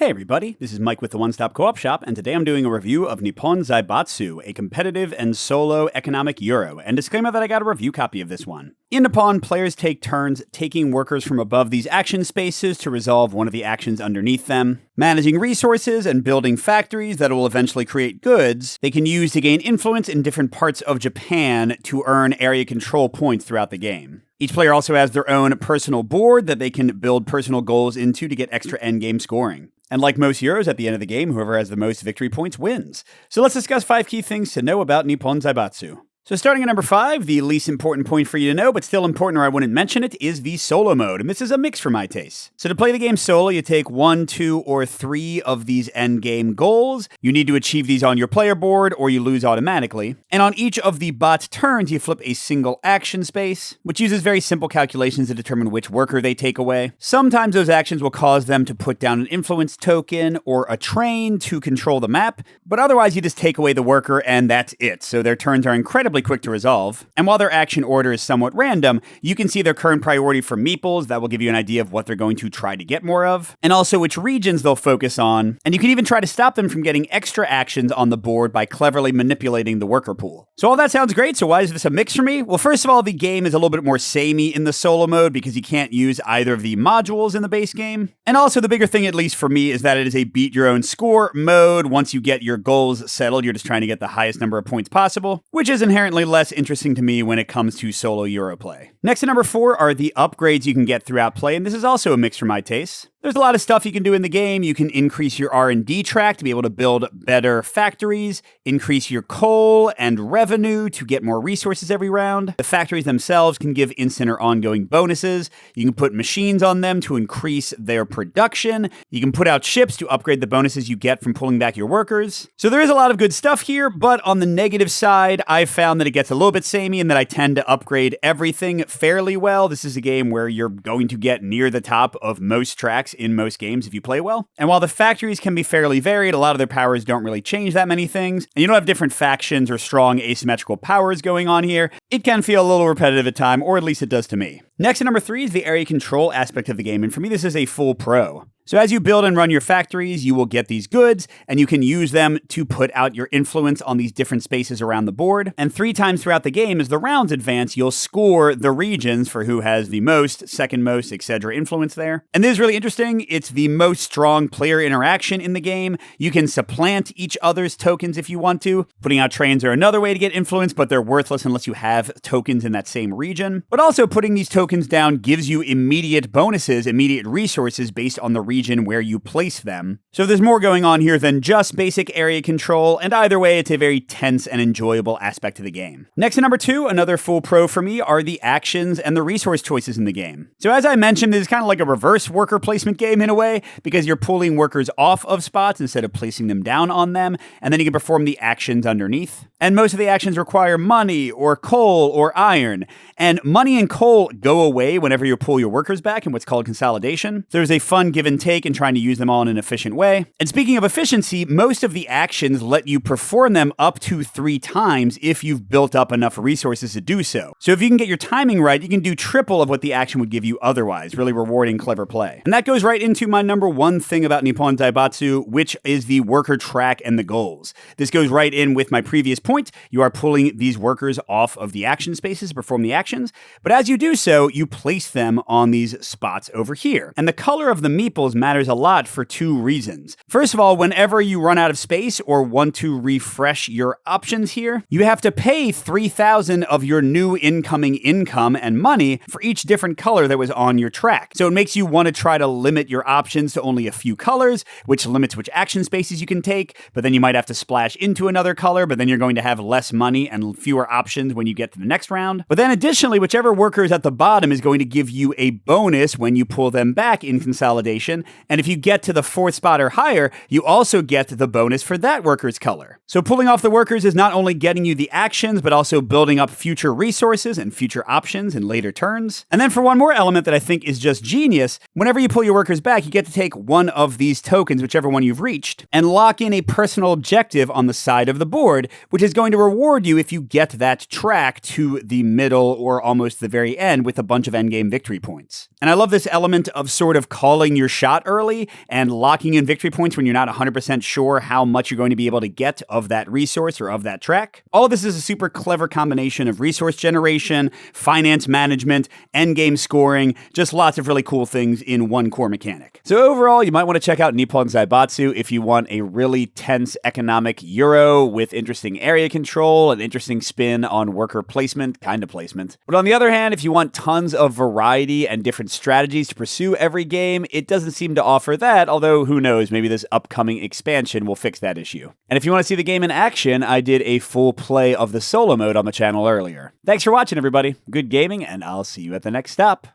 Hey everybody, this is Mike with the One Stop Co-op Shop, and today I'm doing a review of Nippon Zaibatsu, a competitive and solo economic euro, and disclaimer that I got a review copy of this one. In Nippon, players take turns taking workers from above these action spaces to resolve one of the actions underneath them, managing resources and building factories that will eventually create goods they can use to gain influence in different parts of Japan to earn area control points throughout the game. Each player also has their own personal board that they can build personal goals into to get extra endgame scoring. And like most Euros, at the end of the game, whoever has the most victory points wins. So let's discuss 5 key things to know about Nippon Zaibatsu. So starting at number 5, the least important point for you to know, but still important or I wouldn't mention it, is the solo mode, and this is a mix for my taste. So to play the game solo, you take 1, 2, or 3 of these endgame goals. You need to achieve these on your player board, or you lose automatically. And on each of the bot's turns, you flip a single action space, which uses very simple calculations to determine which worker they take away. Sometimes those actions will cause them to put down an influence token or a train to control the map, but otherwise you just take away the worker and that's it. So their turns are incredibly quick to resolve, and while their action order is somewhat random, you can see their current priority for meeples. That will give you an idea of what they're going to try to get more of, and also which regions they'll focus on, and you can even try to stop them from getting extra actions on the board by cleverly manipulating the worker pool. So all that sounds great, so why is this a mix for me? Well, first of all, the game is a little bit more samey in the solo mode because you can't use either of the modules in the base game, and also the bigger thing, at least for me, is that it is a beat your own score mode. Once you get your goals settled, you're just trying to get the highest number of points possible, which is inherently less interesting to me when it comes to solo Euro play. Next to number 4 are the upgrades you can get throughout play, and this is also a mix for my taste. There's a lot of stuff you can do in the game. You can increase your R&D track to be able to build better factories, increase your coal and revenue to get more resources every round. The factories themselves can give instant or ongoing bonuses. You can put machines on them to increase their production. You can put out ships to upgrade the bonuses you get from pulling back your workers. So there is a lot of good stuff here, but on the negative side, I've found that it gets a little bit samey and that I tend to upgrade everything fairly well. This is a game where you're going to get near the top of most tracks in most games if you play well. And while the factories can be fairly varied, a lot of their powers don't really change that many things, and you don't have different factions or strong asymmetrical powers going on here, it can feel a little repetitive at time, or at least it does to me. Next at number 3 is the area control aspect of the game, and for me this is a full pro. So as you build and run your factories, you will get these goods, and you can use them to put out your influence on these different spaces around the board. And 3 times throughout the game, as the rounds advance, you'll score the regions for who has the most, second most, etc. influence there. And this is really interesting. It's the most strong player interaction in the game. You can supplant each other's tokens if you want to. Putting out trains are another way to get influence, but they're worthless unless you have tokens in that same region. But also putting these tokens down gives you immediate bonuses, immediate resources based on the region where you place them. So there's more going on here than just basic area control, and either way, it's a very tense and enjoyable aspect of the game. Next to number 2, another full pro for me, are the actions and the resource choices in the game. So as I mentioned, this is kind of like a reverse worker placement game in a way, because you're pulling workers off of spots instead of placing them down on them, and then you can perform the actions underneath. And most of the actions require money or coal or iron, and money and coal go away whenever you pull your workers back in what's called consolidation. There's a fun give and take in trying to use them all in an efficient way. And speaking of efficiency, most of the actions let you perform them up to 3 times if you've built up enough resources to do so. So if you can get your timing right, you can do triple of what the action would give you otherwise. Really rewarding, clever play. And that goes right into my number 1 thing about Nippon Zaibatsu, which is the worker track and the goals. This goes right in with my previous point. You are pulling these workers off of the action spaces to perform the actions, but as you do so, you place them on these spots over here. And the color of the meeples matters a lot for 2 reasons. First of all, whenever you run out of space or want to refresh your options here, you have to pay 3,000 of your new incoming income and money for each different color that was on your track. So it makes you want to try to limit your options to only a few colors, which limits which action spaces you can take, but then you might have to splash into another color, but then you're going to have less money and fewer options when you get to the next round. But then additionally, whichever worker is at the bottom is going to give you a bonus when you pull them back in consolidation, and if you get to the 4th spot or higher, you also get the bonus for that worker's color. So pulling off the workers is not only getting you the actions, but also building up future resources and future options in later turns. And then for one more element that I think is just genius, whenever you pull your workers back, you get to take one of these tokens, whichever one you've reached, and lock in a personal objective on the side of the board, which is going to reward you if you get that track to the middle or almost the very end with a bunch of endgame victory points. And I love this element of sort of calling your shot shot early and locking in victory points when you're not 100% sure how much you're going to be able to get of that resource or of that track. All of this is a super clever combination of resource generation, finance management, endgame scoring, just lots of really cool things in one core mechanic. So overall, you might want to check out Nippon Zaibatsu if you want a really tense economic euro with interesting area control, an interesting spin on worker placement, kind of placement. But on the other hand, if you want tons of variety and different strategies to pursue every game, it doesn't seem to offer that, although who knows, maybe this upcoming expansion will fix that issue. And if you want to see the game in action, I did a full play of the solo mode on the channel earlier. Thanks for watching, everybody. Good gaming, and I'll see you at the next stop.